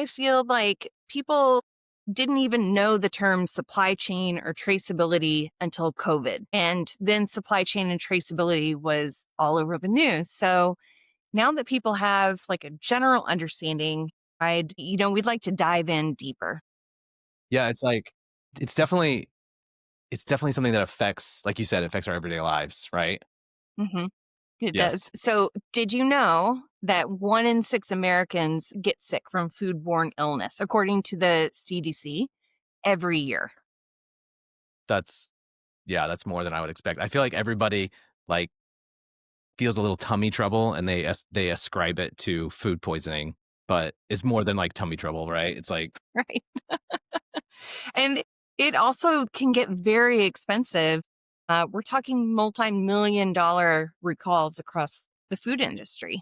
I feel like people didn't even know the term supply chain or traceability until COVID. And then supply chain and traceability was all over the news. So now that people have like a general understanding, we'd like to dive in deeper. Yeah, it's definitely it's definitely something that affects, like you said, affects our everyday lives, right? hmm It Yes. does. So, did you know that 1 in 6 Americans get sick from foodborne illness, according to the CDC, every year? That's yeah, that's more than I would expect. I feel like everybody like feels a little tummy trouble and they ascribe it to food poisoning, but it's more than like tummy trouble, right? It's like Right. And it also can get very expensive. We're talking multi-million dollar recalls across the food industry.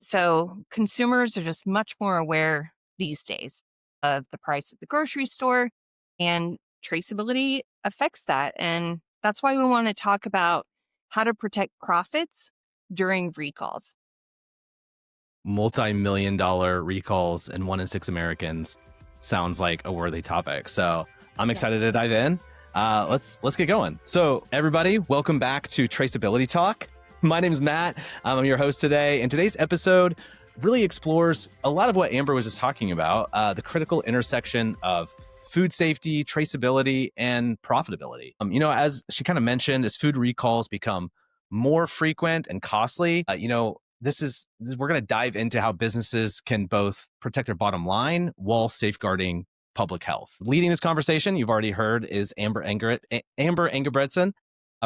So consumers are just much more aware these days of the price at the grocery store, and traceability affects that. And that's why we want to talk about how to protect profits during recalls. multi-million dollar recalls and 1 in 6 Americans sounds like a worthy topic. So I'm Yeah. excited to dive in. Let's get going. So everybody, welcome back to Traceability Talk. My name is Matt. I'm your host today, and today's episode really explores a lot of what Amber was just talking about, the critical intersection of food safety, traceability, and profitability. As she kind of mentioned, as food recalls become more frequent and costly, we're going to dive into how businesses can both protect their bottom line while safeguarding public health. Leading this conversation, you've already heard, is Amber Engebretson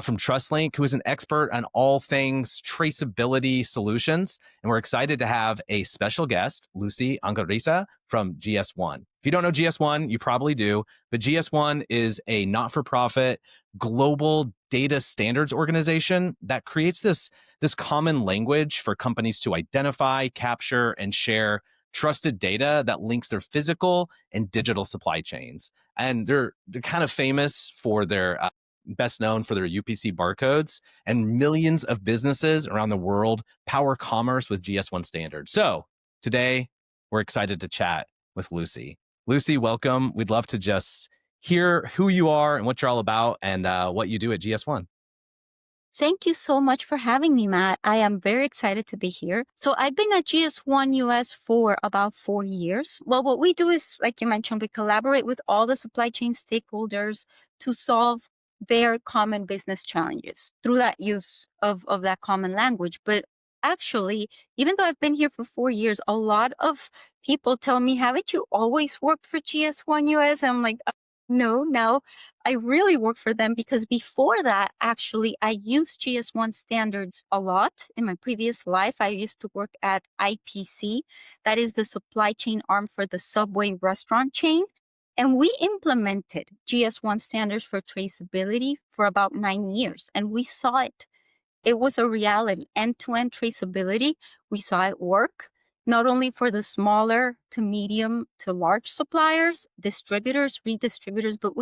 from TrustLink, who is an expert on all things traceability solutions. And we're excited to have a special guest, Lucy Angarisa from GS1. If you don't know GS1, you probably do, but GS1 is a not-for-profit global data standards organization that creates this common language for companies to identify, capture, and share trusted data that links their physical and digital supply chains. And they're kind of famous for their best known for their UPC barcodes, and millions of businesses around the world power commerce with GS1 standards. So today we're excited to chat with Lucy. Lucy, welcome. We'd love to just hear who you are and what you're all about and what you do at GS1. Thank you so much for having me, Matt. I am very excited to be here. So I've been at GS1 US for about 4 years. Well, what we do is, like you mentioned, we collaborate with all the supply chain stakeholders to solve their common business challenges through that use of that common language. But actually, even though I've been here for 4 years, a lot of people tell me, haven't you always worked for GS1 US? I'm like, no, I really work for them because before that, actually, I used GS1 standards a lot in my previous life. I used to work at IPC, that is the supply chain arm for the Subway restaurant chain. And we implemented GS1 standards for traceability for about 9 years, and we saw it. It was a reality. End-to-end traceability, we saw it work, not only for the smaller to medium to large suppliers, distributors, redistributors, but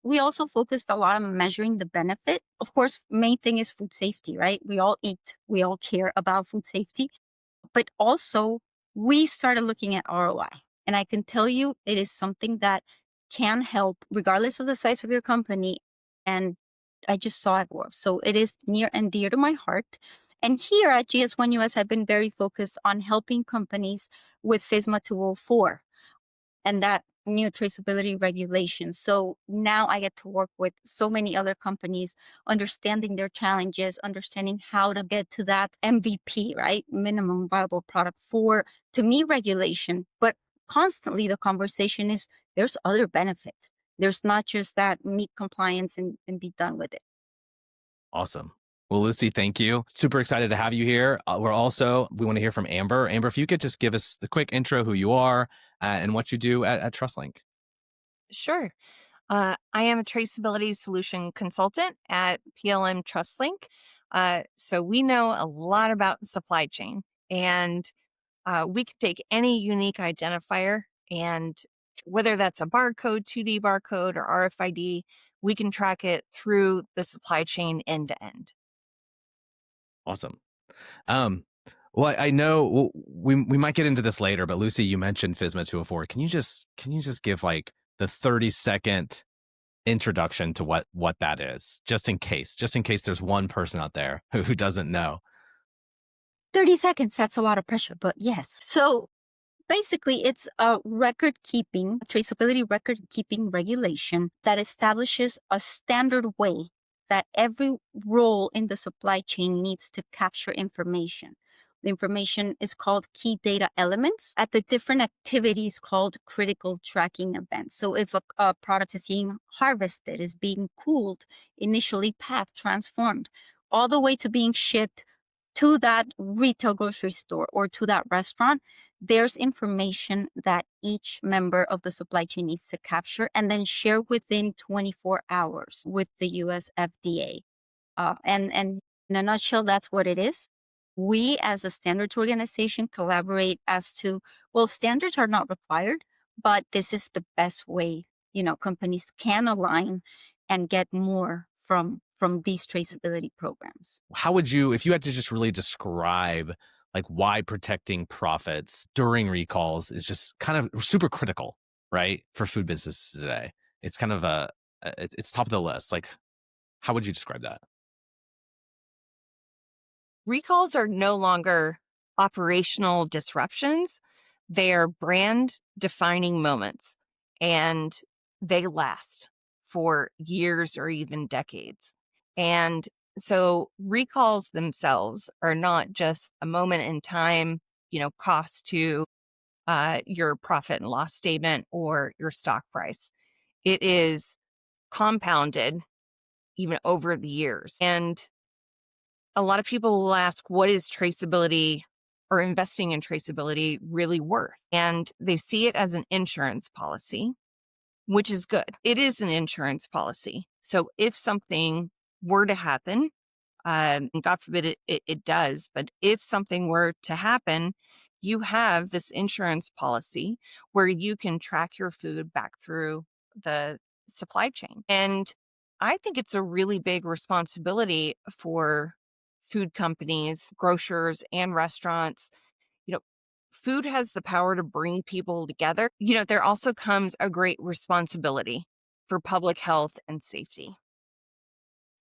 we also focused a lot on measuring the benefit. Of course, main thing is food safety, right? We all eat, we all care about food safety, but also we started looking at ROI. And I can tell you it is something that can help regardless of the size of your company. And I just saw it work. So it is near and dear to my heart. And here at GS1 US, I've been very focused on helping companies with FISMA 204 and that new traceability regulation. So now I get to work with so many other companies, understanding their challenges, understanding how to get to that MVP, right? Minimum viable product for, to meet regulation. But constantly the conversation is there's other benefit. There's not just that meet compliance and be done with it. Awesome. Well, Lucy, thank you. Super excited to have you here. We want to hear from Amber. Amber, if you could just give us the quick intro, who you are and what you do at TrustLink. Sure. I am a traceability solution consultant at PLM TrustLink. So we know a lot about supply chain, and we can take any unique identifier, and whether that's a barcode, 2D barcode, or RFID, we can track it through the supply chain end to end. Awesome. Um, Well, I know we might get into this later, but Lucy, you mentioned FSMA 204. Can you just give like the 30-second introduction to what that is, just in case there's one person out there who doesn't know? 30 seconds, that's a lot of pressure, but yes. So basically, it's a traceability record keeping regulation that establishes a standard way that every role in the supply chain needs to capture information. The information is called key data elements at the different activities called critical tracking events. So if a product is being harvested, is being cooled, initially packed, transformed, all the way to being shipped to that retail grocery store or to that restaurant, there's information that each member of the supply chain needs to capture and then share within 24 hours with the US FDA. And in a nutshell, that's what it is. We, as a standards organization, collaborate as to, well, standards are not required, but this is the best way, companies can align and get more from these traceability programs. How would you, if you had to just really describe like why protecting profits during recalls is just kind of super critical, right, for food businesses today? It's kind of it's top of the list. Like, how would you describe that? Recalls are no longer operational disruptions. They're brand defining moments, and they last for years or even decades. And so recalls themselves are not just a moment in time, cost to your profit and loss statement or your stock price. It is compounded even over the years. And a lot of people will ask, what is traceability or investing in traceability really worth? And they see it as an insurance policy, which is good. It is an insurance policy. So if something were to happen, and God forbid it does, but if something were to happen, you have this insurance policy where you can track your food back through the supply chain. And I think it's a really big responsibility for food companies, grocers, and restaurants. You know, food has the power to bring people together. There also comes a great responsibility for public health and safety.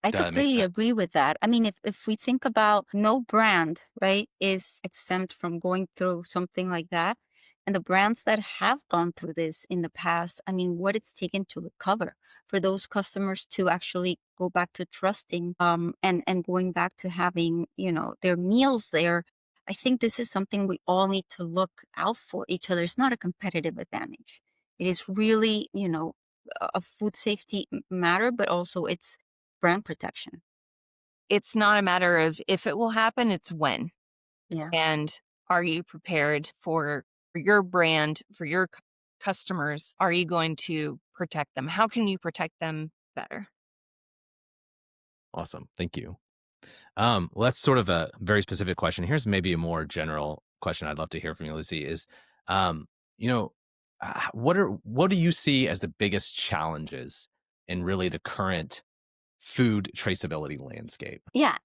I That makes completely sense. agree with that. I mean, if we think about no brand, right, is exempt from going through something like that. And the brands that have gone through this in the past, I mean, what it's taken to recover for those customers to actually go back to trusting and going back to having, their meals there. I think this is something we all need to look out for each other. It's not a competitive advantage. It is really, a food safety matter, but also it's brand protection. It's not a matter of if it will happen, it's when. Yeah. And are you prepared for your brand, for your customers? Are you going to protect them? How can you protect them better? Awesome. Thank you. Well, that's sort of a very specific question. Here's maybe a more general question I'd love to hear from you, Lucy, is, um, you know, what do you see as the biggest challenges in really the current food traceability landscape? Yeah.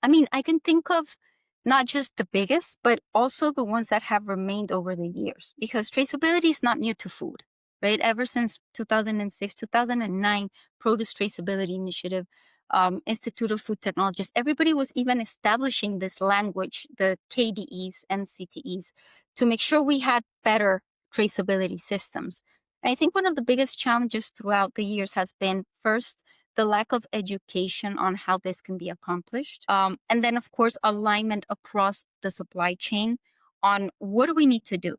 I mean, I can think of not just the biggest, but also the ones that have remained over the years because traceability is not new to food, right? Ever since 2006, 2009, Produce Traceability Initiative, Institute of Food Technologists, everybody was even establishing this language, the KDEs and CTEs, to make sure we had better traceability systems. And I think one of the biggest challenges throughout the years has been first, the lack of education on how this can be accomplished. And then, of course, alignment across the supply chain on what do we need to do,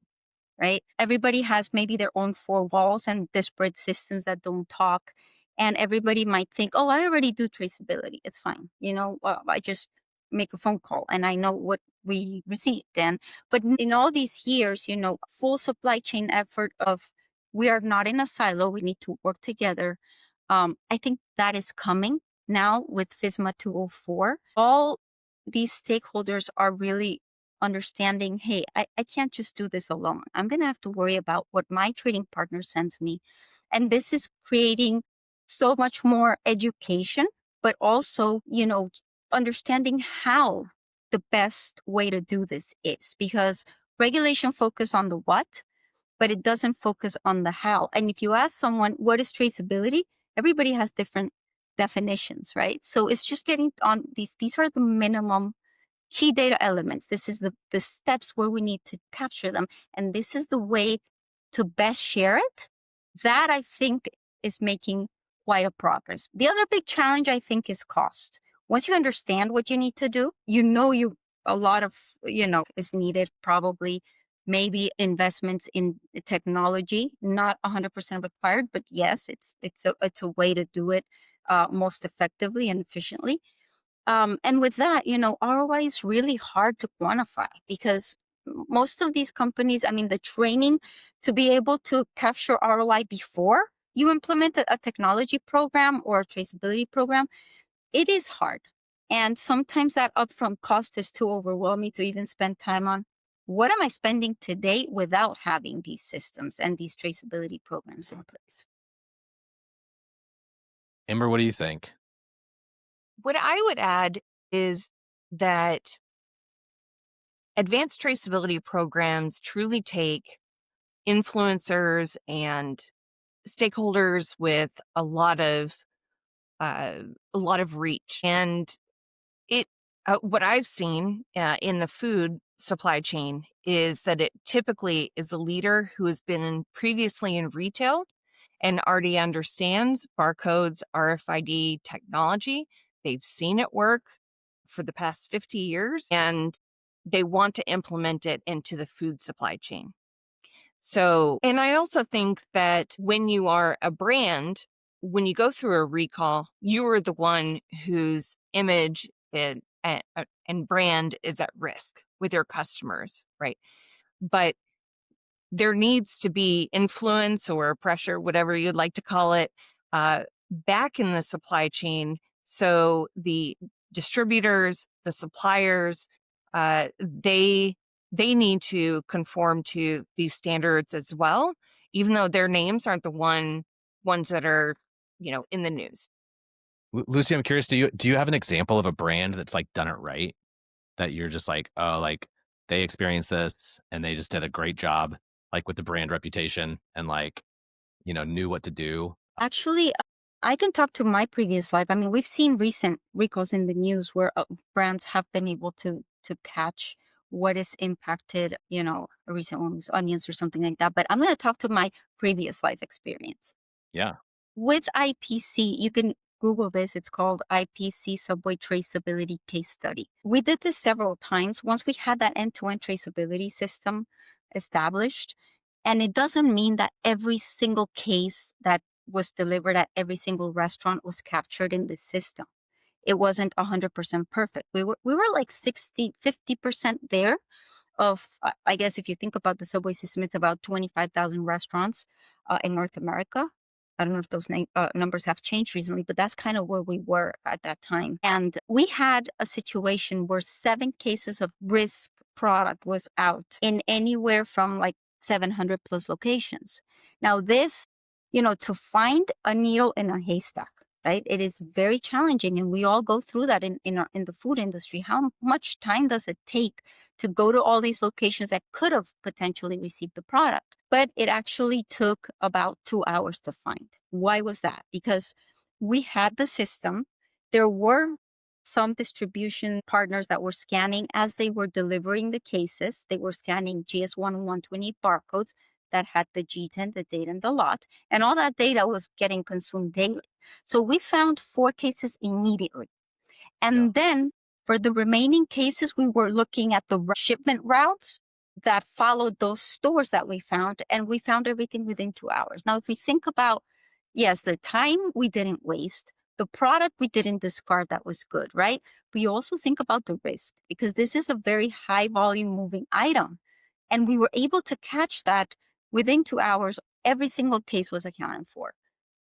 right? Everybody has maybe their own four walls and disparate systems that don't talk. And everybody might think, oh, I already do traceability. It's fine. I just make a phone call and I know what we received. But in all these years, full supply chain effort of we are not in a silo. We need to work together. I think that is coming now with FSMA 204. All these stakeholders are really understanding, hey, I can't just do this alone. I'm going to have to worry about what my trading partner sends me. And this is creating so much more education, but also, understanding how the best way to do this is, because regulation focus on the what, but it doesn't focus on the how. And if you ask someone, what is traceability? Everybody has different definitions, right? So it's just getting on these are the minimum key data elements. This is the steps where we need to capture them. And this is the way to best share it. That I think is making quite a progress. The other big challenge I think is cost. Once you understand what you need to do, a lot of, is needed, probably maybe investments in technology, not 100% required, but yes, it's a way to do it most effectively and efficiently. And with that, ROI is really hard to quantify because most of these companies, I mean, the training to be able to capture ROI before you implement a technology program or a traceability program, it is hard. And sometimes that upfront cost is too overwhelming to even spend time on. What am I spending today without having these systems and these traceability programs in place? Amber, what do you think? What I would add is that advanced traceability programs truly take influencers and stakeholders with a lot of reach. And it what I've seen in the food supply chain is that it typically is a leader who has been previously in retail and already understands barcodes, RFID technology. They've seen it work for the past 50 years and they want to implement it into the food supply chain. So, and I also think that when you are a brand, when you go through a recall, you are the one whose image and brand is at risk with your customers, right? But there needs to be influence or pressure, whatever you'd like to call it, back in the supply chain. So the distributors, the suppliers, they need to conform to these standards as well, even though their names aren't the ones that are, in the news. Lucy, I'm curious, do you have an example of a brand that's like done it right? That you're just like, oh, like they experienced this and they just did a great job, like with the brand reputation and like, knew what to do. Actually, I can talk to my previous life. I mean, we've seen recent recalls in the news where brands have been able to catch what is impacted. A recent one was onions or something like that. But I'm going to talk to my previous life experience. Yeah. With IPC, you can Google this. It's called IPC Subway Traceability Case Study. We did this several times. Once we had that end-to-end traceability system established, and it doesn't mean that every single case that was delivered at every single restaurant was captured in the system. It wasn't 100% perfect. We were like 50% there of, I guess if you think about the subway system, it's about 25,000 restaurants in North America. I don't know if those numbers have changed recently, but that's kind of where we were at that time. And we had a situation where 7 cases of risk product was out in anywhere from like 700 plus locations. Now this, to find a needle in a haystack, right? It is very challenging. And we all go through that in the food industry. How much time does it take to go to all these locations that could have potentially received the product? But it actually took about 2 hours to find. Why was that? Because we had the system. There were some distribution partners that were scanning as they were delivering the cases. They were scanning GS1 and 128 barcodes that had the G10, the date, and the lot. And all that data was getting consumed daily. So we found 4 cases immediately. And then for the remaining cases, we were looking at the shipment routes that followed those stores that we found, and we found everything within 2 hours. Now, if we think about, yes, the time we didn't waste, the product we didn't discard that was good, right? We also think about the risk because this is a very high volume moving item. And we were able to catch that within 2 hours, every single case was accounted for.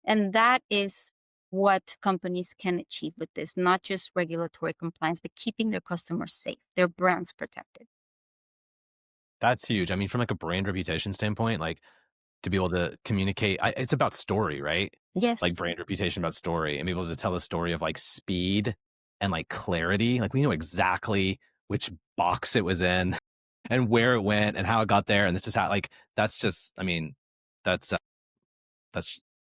And that is what companies can achieve with this, not just regulatory compliance, but keeping their customers safe, their brands protected. That's huge. I mean, from like a brand reputation standpoint, like to be able to communicate, it's about story, right? Like Yes. brand reputation about story and be able to tell a story of like speed and like clarity. Like we know exactly which box it was in and where it went and how it got there. And this is how, like, that's just, I mean, that's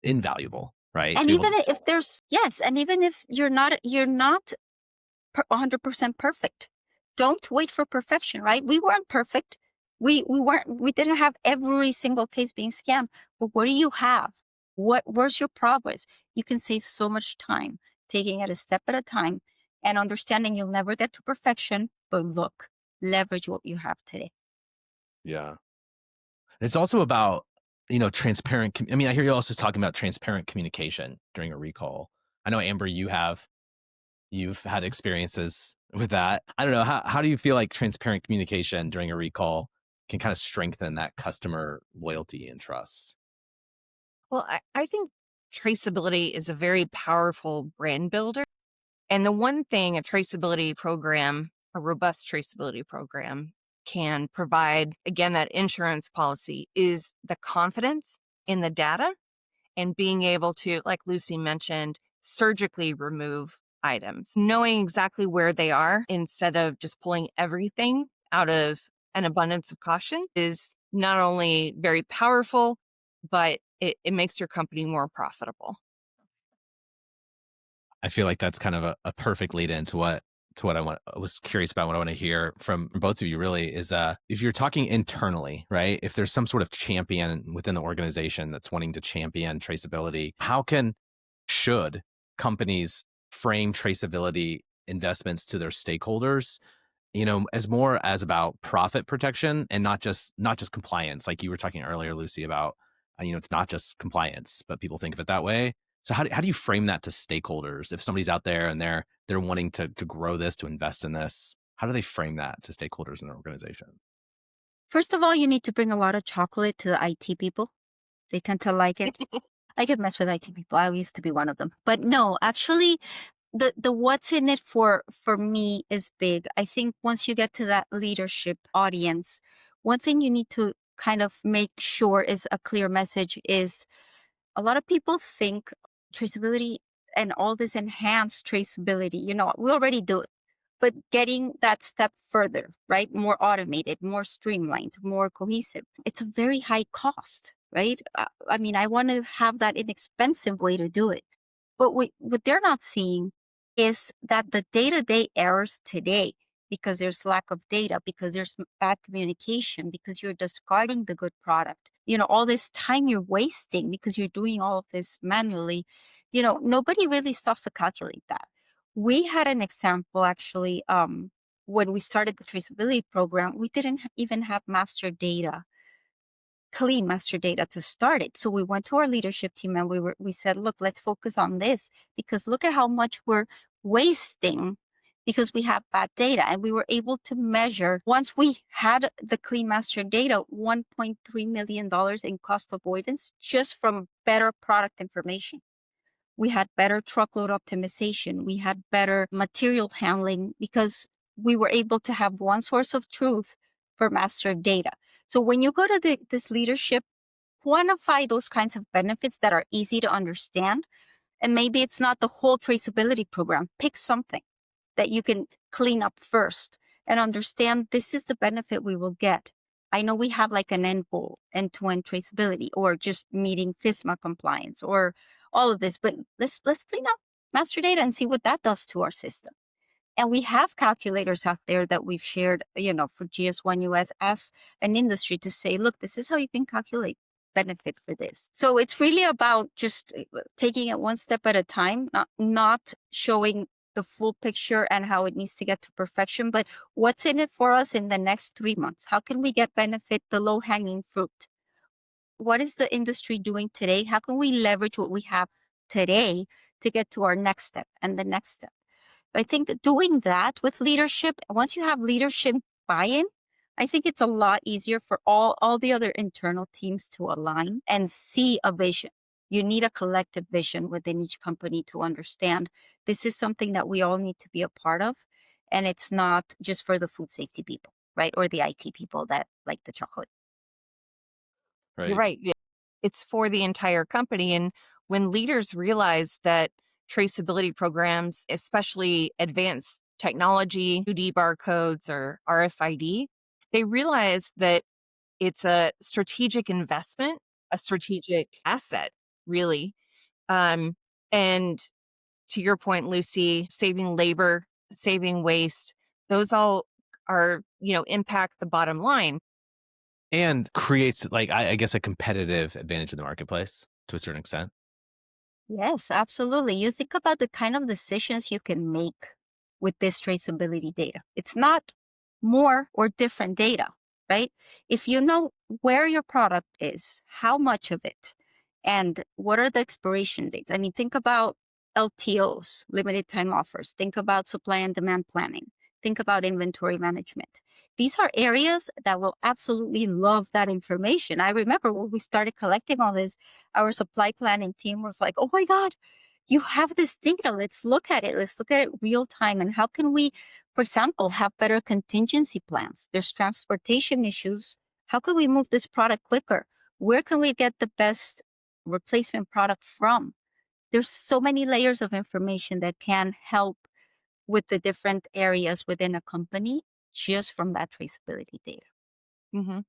invaluable, right? To And be able even to, if there's, yes, and even if you're not 100% perfect, don't wait for perfection, right? We weren't perfect. We didn't have every single case being scammed, but what do you have? Where's your progress? You can save so much time taking it a step at a time and understanding you'll never get to perfection, but look, leverage what you have today. yeah. It's also about, transparent. I mean, I hear you also talking about transparent communication during a recall. I know, Amber, you've had experiences with that. I don't know. How do you feel like transparent communication during a recall can kind of strengthen that customer loyalty and trust? Well, I think traceability is a very powerful brand builder. And the one thing a traceability program, a robust traceability program, can provide, again, that insurance policy is the confidence in the data and being able to, like Lucy mentioned, surgically remove items, knowing exactly where they are instead of just pulling everything out of an abundance of caution is not only very powerful, but it makes your company more profitable. I feel like that's kind of a perfect lead into what I was curious about. What I want to hear from both of you really is, if you're talking internally, right? If there's some sort of champion within the organization that's wanting to champion traceability, should companies frame traceability investments to their stakeholders, as more as about profit protection and not just compliance, like you were talking earlier, Lucy, about, it's not just compliance, but people think of it that way. So how do you frame that to stakeholders if somebody's out there and they're wanting to grow this, to invest in this? How do they frame that to stakeholders in their organization? First of all, you need to bring a lot of chocolate to the IT people. They tend to like it. I get messed with IT people. I used to be one of them. But no, actually, the what's in it for me is big. I think once you get to that leadership audience, one thing you need to kind of make sure is a clear message is a lot of people think traceability and all this enhanced traceability, we already do it, but getting that step further, right? More automated, more streamlined, more cohesive. It's a very high cost, right? I mean, I want to have that inexpensive way to do it. But what they're not seeing is that the day-to-day errors today, because there's lack of data, because there's bad communication, because you're discarding the good product, all this time you're wasting because you're doing all of this manually, nobody really stops to calculate that. We had an example actually, when we started the traceability program, we didn't even have master data, clean master data to start it. So we went to our leadership team and we said, look, let's focus on this because look at how much we're wasting because we have bad data. And we were able to measure, once we had the clean master data, $1.3 million in cost avoidance just from better product information. We had better truckload optimization. We had better material handling because we were able to have one source of truth for master data. So when you go to this leadership, quantify those kinds of benefits that are easy to understand. And maybe it's not the whole traceability program. Pick something that you can clean up first and understand this is the benefit we will get. I know we have like an end goal, end-to-end traceability, or just meeting FISMA compliance, or all of this, but let's clean up master data and see what that does to our system. And we have calculators out there that we've shared, for GS1 US as an industry to say, look, this is how you can calculate benefit for this. So it's really about just taking it one step at a time, not showing the full picture and how it needs to get to perfection, but what's in it for us in the next 3 months? How can we get benefit, the low hanging fruit? What is the industry doing today? How can we leverage what we have today to get to our next step and the next step? I think that doing that with leadership, once you have leadership buy-in, I think it's a lot easier for all the other internal teams to align and see a vision. You need a collective vision within each company to understand this is something that we all need to be a part of. And it's not just for the food safety people, right? Or the IT people that like the chocolate. You're Right. right. It's for the entire company. And when leaders realize that traceability programs, especially advanced technology, 2D barcodes or RFID, they realize that it's a strategic investment, a strategic asset, really. Um, and to your point, Lucy, saving labor, saving waste, those all are, impact the bottom line. And creates, like, I guess, a competitive advantage in the marketplace to a certain extent. Yes, absolutely. You think about the kind of decisions you can make with this traceability data. It's not more or different data, right? If you know where your product is, how much of it, and what are the expiration dates. I mean, think about LTOs, limited time offers. Think about supply and demand planning. Think about inventory management. These are areas that will absolutely love that information. I remember when we started collecting all this, our supply planning team was like, oh my God, you have this data. Let's look at it. Let's look at it real time. And how can we, for example, have better contingency plans? There's transportation issues. How can we move this product quicker? Where can we get the best replacement product from? There's so many layers of information that can help with the different areas within a company just from that traceability data.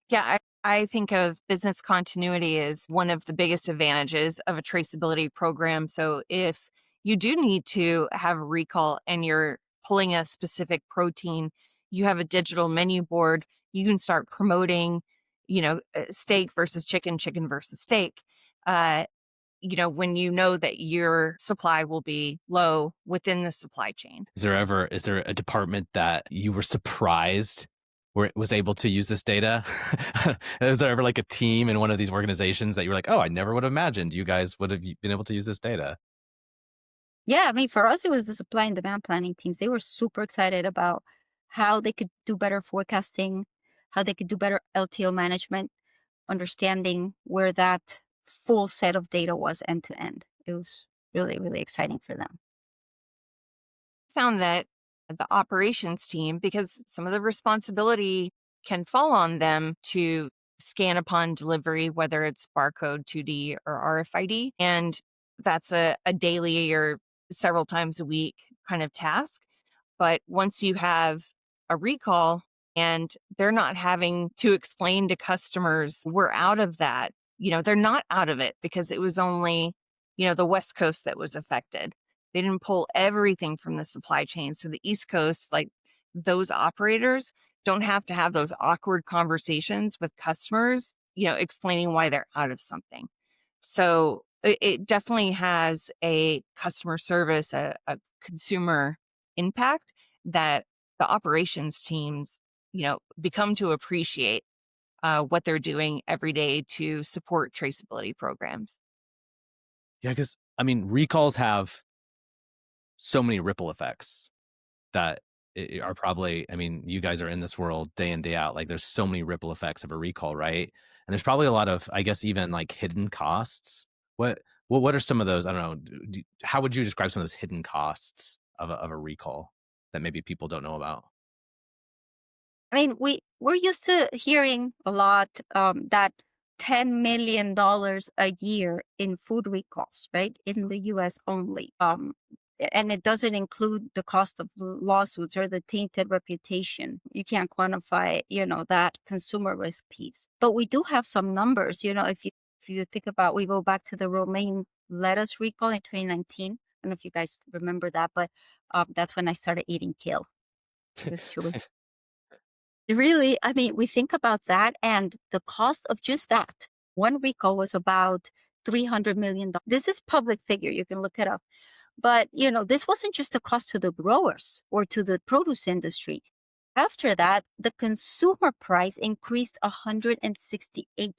Yeah, I think of business continuity as one of the biggest advantages of a traceability program. So if you do need to have a recall and you're pulling a specific protein, you have a digital menu board, you can start promoting, steak versus chicken, chicken versus steak. Uh, when you know that your supply will be low within the supply chain. Is there a department that you were surprised where it was able to use this data? Is there ever like a team in one of these organizations that you were like, oh, I never would have imagined you guys would have been able to use this data? Yeah, I mean, for us, it was the supply and demand planning teams. They were super excited about how they could do better forecasting, how they could do better LTO management, understanding where that full set of data was end to end. It was really, really exciting for them. Found that the operations team, because some of the responsibility can fall on them to scan upon delivery, whether it's barcode, 2D, or RFID. And that's a daily or several times a week kind of task. But once you have a recall and they're not having to explain to customers, we're out of that, they're not out of it because it was only, the West Coast that was affected. They didn't pull everything from the supply chain. So the East Coast, like those operators, don't have to have those awkward conversations with customers, explaining why they're out of something. So it definitely has a customer service, a consumer impact that the operations teams, become to appreciate what they're doing every day to support traceability programs. Yeah, because I mean, recalls have so many ripple effects that are probably, I mean, you guys are in this world day in, day out. Like there's so many ripple effects of a recall, right? And there's probably a lot of, I guess, even like hidden costs. What are some of those? I don't know. How would you describe some of those hidden costs of a recall that maybe people don't know about? I mean, we're used to hearing a lot that $10 million a year in food recalls, right, in the U.S. only. And it doesn't include the cost of lawsuits or the tainted reputation. You can't quantify, that consumer risk piece. But we do have some numbers. If you think about, we go back to the romaine lettuce recall in 2019. I don't know if you guys remember that, but that's when I started eating kale. It was chewy. Really, I mean, we think about that and the cost of just that. One recall was about $300 million. This is public figure. You can look it up. But, this wasn't just a cost to the growers or to the produce industry. After that, the consumer price increased 168%.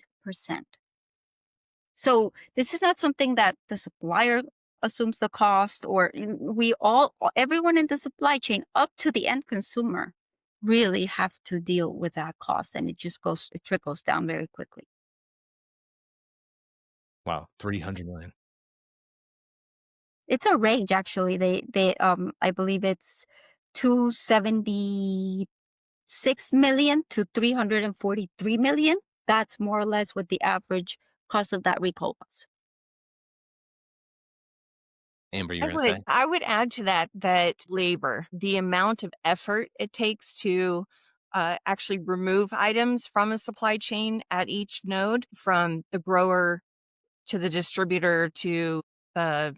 So this is not something that the supplier assumes the cost, or everyone in the supply chain up to the end consumer really have to deal with that cost. And it trickles down very quickly. Wow, 300 million. It's a range, actually. I believe it's 276 million to 343 million. That's more or less what the average cost of that recall was. Amber, you I were going to would say? I would add to that labor, the amount of effort it takes to actually remove items from a supply chain at each node, from the grower to the distributor to the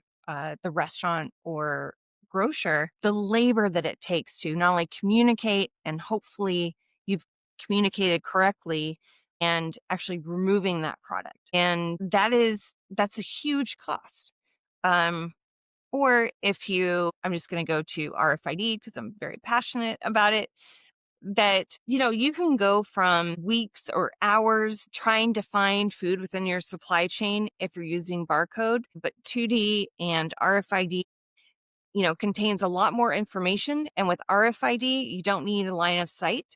restaurant or grocer, the labor that it takes to not only communicate, and hopefully you've communicated correctly, and actually removing that product. And that's a huge cost. Um, or if I'm just going to go to RFID because I'm very passionate about it, that, you can go from weeks or hours trying to find food within your supply chain if you're using barcode, but 2D and RFID, contains a lot more information. And with RFID, you don't need a line of sight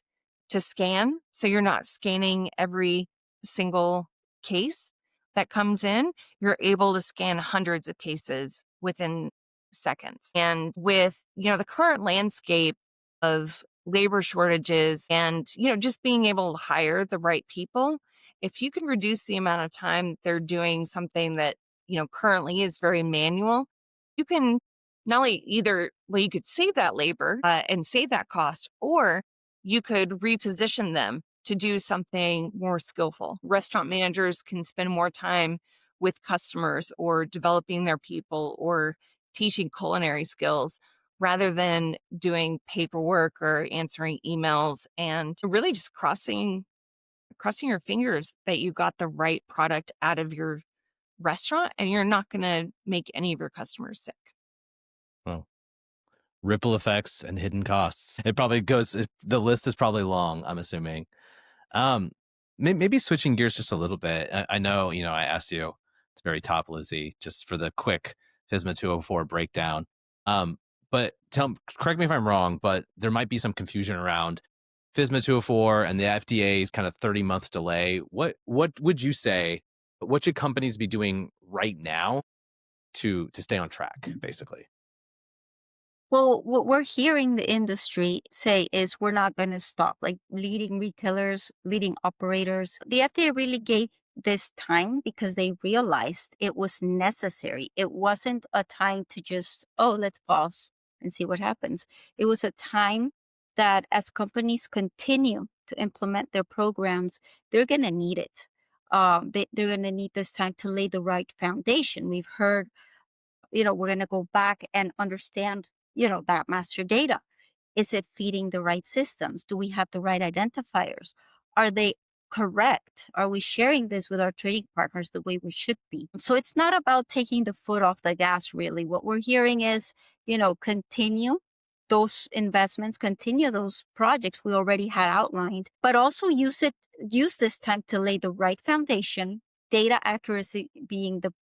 to scan. So you're not scanning every single case that comes in. You're able to scan hundreds of cases within seconds. And with, the current landscape of labor shortages and, just being able to hire the right people, if you can reduce the amount of time they're doing something that, currently is very manual, you can not only you could save that labor and save that cost, or you could reposition them to do something more skillful. Restaurant managers can spend more time with customers or developing their people or teaching culinary skills rather than doing paperwork or answering emails, and really just crossing your fingers that you got the right product out of your restaurant and you're not going to make any of your customers sick. Well, ripple effects and hidden costs. It probably goes, the list is probably long, I'm assuming. Um, maybe switching gears just a little bit. I know, I asked you at the very top, Lizzie, just for the quick FSMA 204 breakdown. Um, but correct me if I'm wrong, but there might be some confusion around FSMA 204 and the FDA's kind of 30-month delay. What would you say? What should companies be doing right now to stay on track, basically? Well, what we're hearing the industry say is we're not going to stop, like leading retailers, leading operators. The FDA really gave this time because they realized it was necessary. It wasn't a time to just, oh, let's pause and see what happens. It was a time that as companies continue to implement their programs, they're going to need it. They're going to need this time to lay the right foundation. We've heard, we're going to go back and understand, that master data. Is it feeding the right systems? Do we have the right identifiers? Are they correct? Are we sharing this with our trading partners the way we should be? So it's not about taking the foot off the gas, really. What we're hearing is, continue those investments, continue those projects we already had outlined, but also use this time to lay the right foundation, data accuracy being the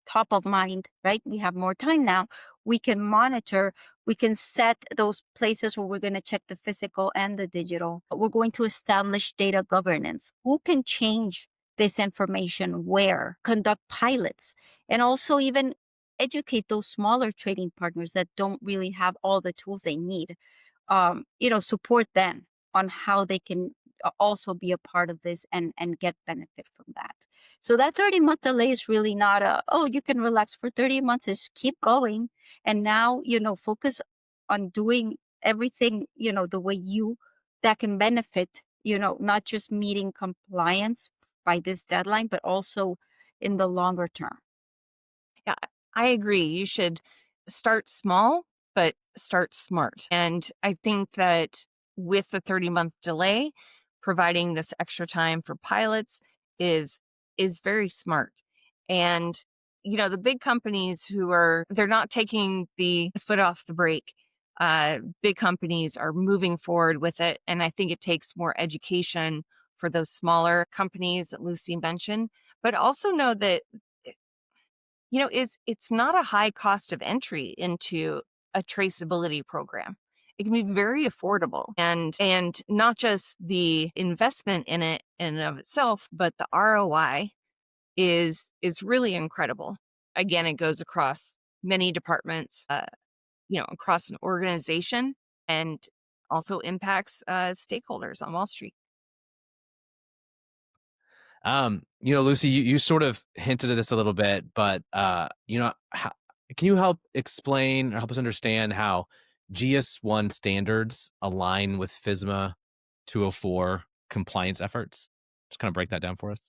top of mind, right? We have more time now. We can monitor, we can set those places where we're going to check the physical and the digital. We're going to establish data governance. Who can change this information where? Conduct pilots, and also even educate those smaller trading partners that don't really have all the tools they need. Support them on how they can also be a part of this and get benefit from that. So that 30-month delay is really not oh, you can relax for 30 months, is keep going. And now, focus on doing everything, the way that can benefit, not just meeting compliance by this deadline, but also in the longer term. Yeah, I agree. You should start small, but start smart. And I think that with the 30-month delay, providing this extra time for pilots is very smart. And the big companies they're not taking the foot off the brake. Big companies are moving forward with it. And I think it takes more education for those smaller companies that Lucy mentioned, but also know that it's not a high cost of entry into a traceability program. It can be very affordable, and not just the investment in it in and of itself, but the ROI is really incredible. Again, it goes across many departments, across an organization, and also impacts stakeholders on Wall Street. Lucy, you sort of hinted at this a little bit, but Can you help explain or help us understand how GS1 standards align with FSMA 204 compliance efforts? Just kind of break that down for us.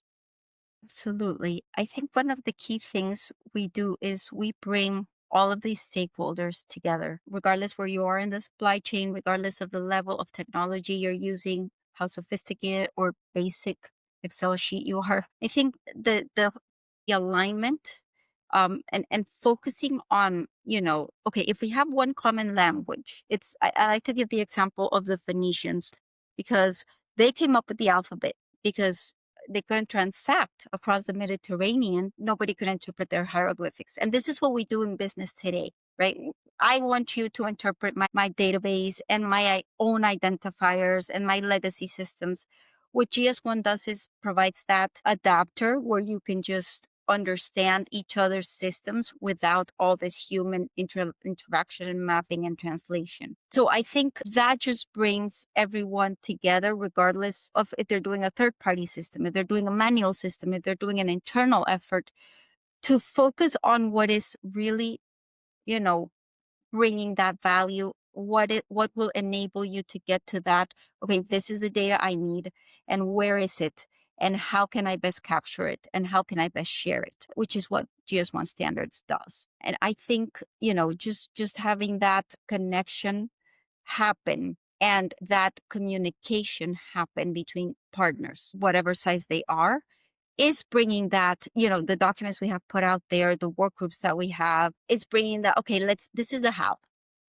Absolutely. I think one of the key things we do is we bring all of these stakeholders together, regardless where you are in the supply chain, regardless of the level of technology you're using, how sophisticated or basic Excel sheet you are. I think the alignment and focusing on, okay, if we have one common language, I like to give the example of the Phoenicians because they came up with the alphabet because they couldn't transact across the Mediterranean. Nobody could interpret their hieroglyphics. And this is what we do in business today, right? I want you to interpret my database and my own identifiers and my legacy systems. What GS1 does is provides that adapter where you can just understand each other's systems without all this human interaction and mapping and translation. So I think that just brings everyone together, regardless of if they're doing a third party system, if they're doing a manual system, if they're doing an internal effort, to focus on what is really, you know, bringing that value, what will enable you to get to that, okay, this is the data I need and where is it and how can I best capture it and how can I best share it, which is what GS1 standards does. And I think, just having that connection happen and that communication happen between partners, whatever size they are, is bringing that, the documents we have put out there, the work groups that we have, is bringing that, okay, this is the how.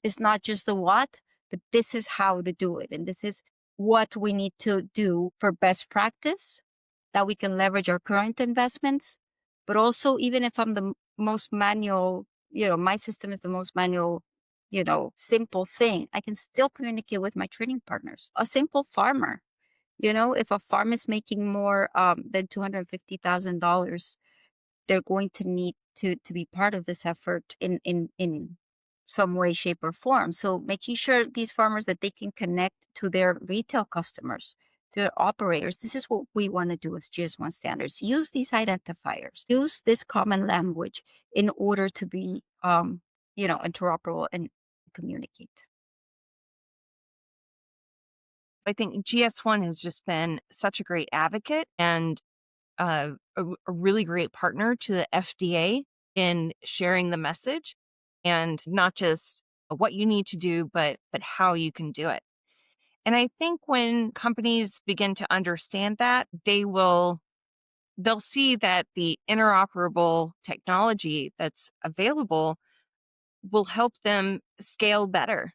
It's not just the what, but this is how to do it. And this is what we need to do for best practice that we can leverage our current investments. But also, even if I'm the most manual, my system is the most manual, simple thing, I can still communicate with my trading partners. A simple farmer, if a farm is making more than $250,000, they're going to need to be part of this effort in some way, shape, or form. So making sure these farmers that they can connect to their retail customers, to their operators. This is what we want to do as GS1 standards. Use these identifiers, use this common language in order to be interoperable and communicate. I think GS1 has just been such a great advocate and a really great partner to the FDA in sharing the message and not just what you need to do, but how you can do it. And I think when companies begin to understand that, they'll see that the interoperable technology that's available will help them scale better.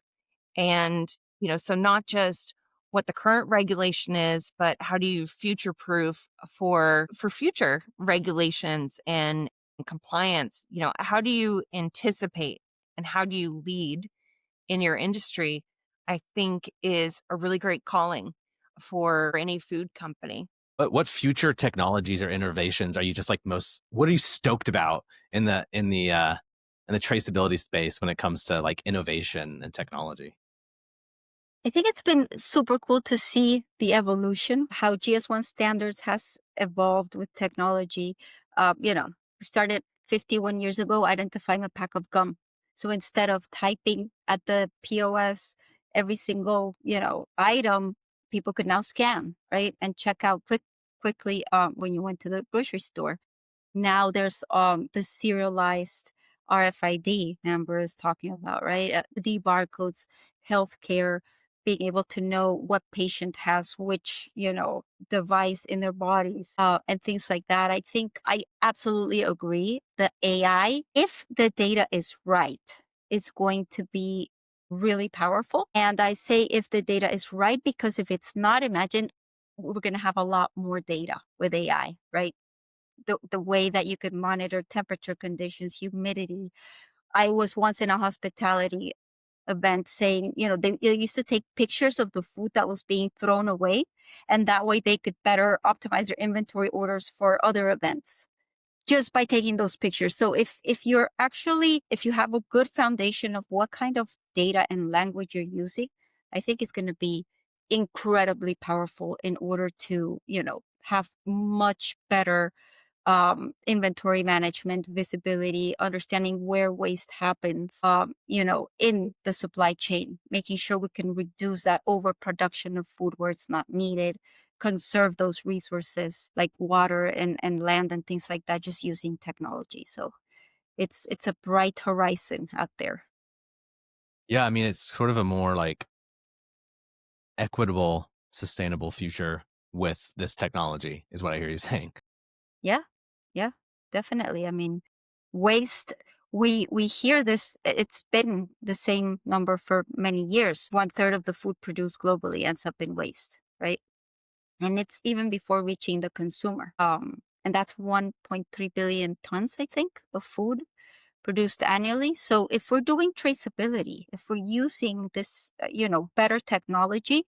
And, so not just what the current regulation is, but how do you future proof for future regulations and compliance? How do you anticipate and how do you lead in your industry? I think is a really great calling for any food company. But what future technologies or innovations are you just like what are you stoked about in the traceability space when it comes to like innovation and technology? I think it's been super cool to see the evolution, how GS1 standards has evolved with technology. We started 51 years ago identifying a pack of gum. So instead of typing at the POS every single, item, people could now scan, right? And check out quickly when you went to the grocery store. Now there's the serialized RFID Amber is talking about, right? The barcodes, healthcare, being able to know what patient has which, device in their bodies, and things like that. I think I absolutely agree. The AI, if the data is right, is going to be really powerful. And I say if the data is right, because if it's not, imagine we're going to have a lot more data with AI, right? The way that you could monitor temperature conditions, humidity. I was once in a hospitality event saying, they used to take pictures of the food that was being thrown away, and that way they could better optimize their inventory orders for other events just by taking those pictures. So if you have a good foundation of what kind of data and language you're using, I think it's going to be incredibly powerful in order to, have much better inventory management, visibility, understanding where waste happens, in the supply chain, making sure we can reduce that overproduction of food where it's not needed, conserve those resources like water and land and things like that, just using technology. So it's a bright horizon out there. Yeah, I mean, it's sort of a more like equitable, sustainable future with this technology, is what I hear you saying. Yeah, yeah, definitely. I mean, waste. We hear this. It's been the same number for many years. 1/3 of the food produced globally ends up in waste, right? And it's even before reaching the consumer. And that's 1.3 billion tons, I think, of food produced annually. So if we're doing traceability, if we're using this, better technology,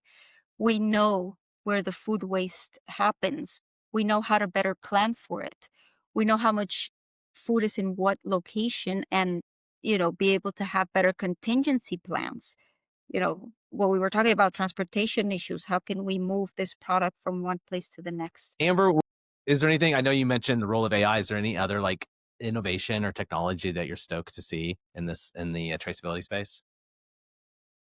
we know where the food waste happens. We know how to better plan for it. We know how much food is in what location and, be able to have better contingency plans. What we were talking about, transportation issues. How can we move this product from one place to the next? Amber, is there anything, I know you mentioned the role of AI. Is there any other like innovation or technology that you're stoked to see in the traceability space?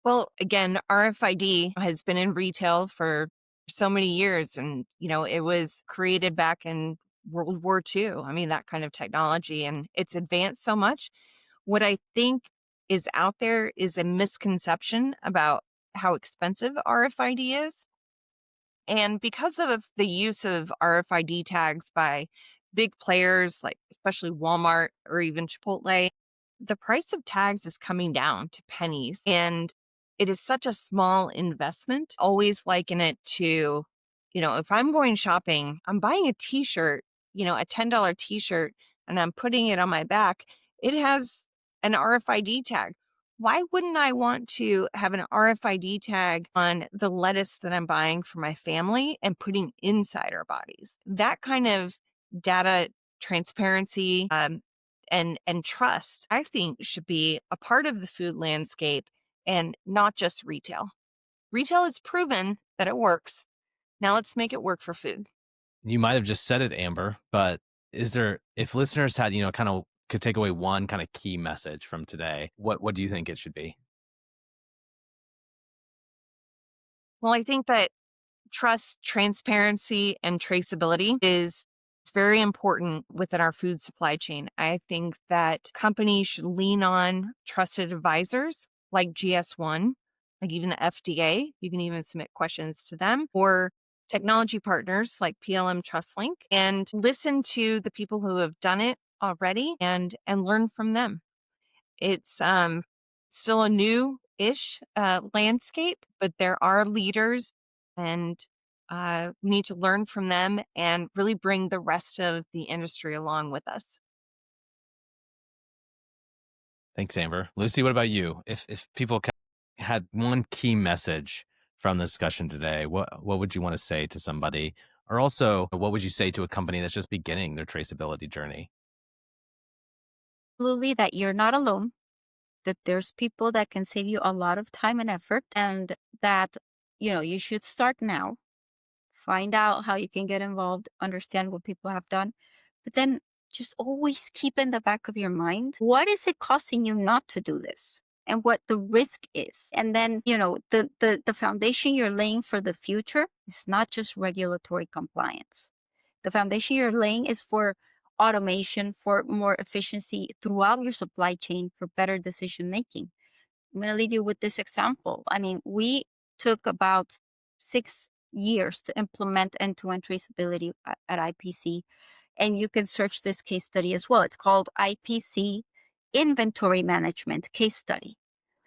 Well, again, RFID has been in retail for so many years, and it was created back in World War II. I mean, that kind of technology, and it's advanced so much. What I think is out there is a misconception about how expensive RFID is. And because of the use of RFID tags by big players like especially Walmart or even Chipotle, the price of tags is coming down to pennies. And it is such a small investment. Always liken it to, if I'm going shopping, I'm buying a t shirt, a $10 t shirt, and I'm putting it on my back. It has an RFID tag. Why wouldn't I want to have an RFID tag on the lettuce that I'm buying for my family and putting inside our bodies? That kind of data transparency and trust, I think, should be a part of the food landscape and not just retail. Retail has proven that it works. Now let's make it work for food. You might have just said it, Amber, but is there, if listeners had, kind of could take away one kind of key message from today, what do you think it should be? Well, I think that trust, transparency, and traceability is it's very important within our food supply chain. I think that companies should lean on trusted advisors like GS1, like even the FDA. You can even submit questions to them, or technology partners like PLM TrustLink, and listen to the people who have done it already and learn from them. It's still a new-ish landscape, but there are leaders, and we need to learn from them and really bring the rest of the industry along with us. Thanks, Amber. Lucy, what about you? If people had one key message from the discussion today, what would you want to say to somebody? Or also, what would you say to a company that's just beginning their traceability journey? Absolutely, that you're not alone, that there's people that can save you a lot of time and effort, and that, you should start now. Find out how you can get involved, understand what people have done, but then just always keep in the back of your mind, what is it costing you not to do this? And what the risk is. And then, the foundation you're laying for the future is not just regulatory compliance. The foundation you're laying is for automation, for more efficiency throughout your supply chain, for better decision making. I'm going to leave you with this example. I mean, we took about 6 years to implement end-to-end traceability at IPC. And you can search this case study as well. It's called IPC Inventory Management Case Study.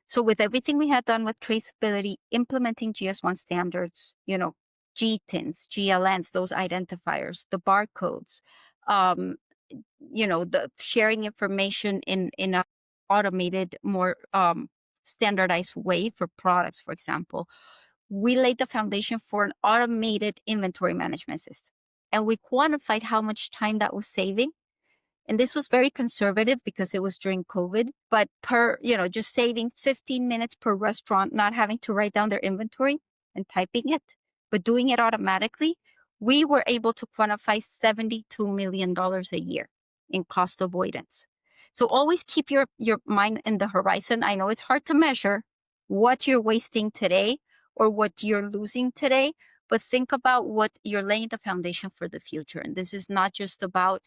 So with everything we had done with traceability, implementing GS1 standards, GTINs, GLNs, those identifiers, the barcodes, the sharing information in a automated, more standardized way for products, for example, we laid the foundation for an automated inventory management system. And we quantified how much time that was saving. And this was very conservative because it was during COVID, but just saving 15 minutes per restaurant, not having to write down their inventory and typing it, but doing it automatically we were able to quantify $72 million a year in cost avoidance. So always keep your mind in the horizon. I know it's hard to measure what you're wasting today or what you're losing today, but think about what you're laying the foundation for the future. And this is not just about,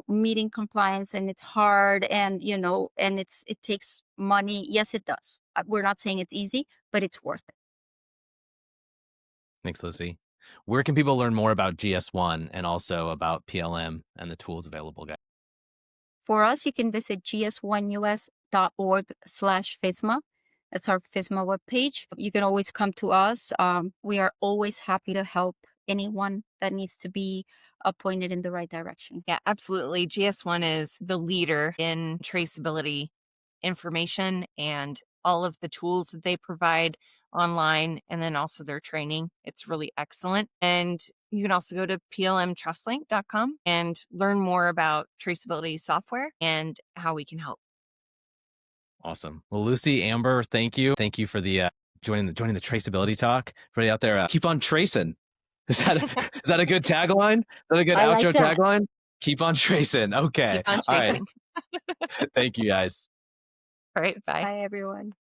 meeting compliance, and it's hard, and, and it takes money. Yes, it does. We're not saying it's easy, but it's worth it. Thanks, Lucy. Where can people learn more about GS1 and also about PLM and the tools available, guys? For us, you can visit gs1us.org/FISMA. That's our FISMA webpage. You can always come to us. We are always happy to help anyone that needs to be pointed in the right direction. Yeah, absolutely. GS1 is the leader in traceability information and all of the tools that they provide online, and then also their training. It's really excellent. And you can also go to plmtrustlink.com and learn more about traceability software and how we can help. Awesome. Well, Lucy, Amber, thank you. Thank you for the joining the traceability talk. Everybody out there, keep on tracing. Is that a good tagline? Is that a good outro tagline? Keep on tracing. Okay. Keep on All right. tracing. Thank you, guys. All right. Bye. Bye, everyone.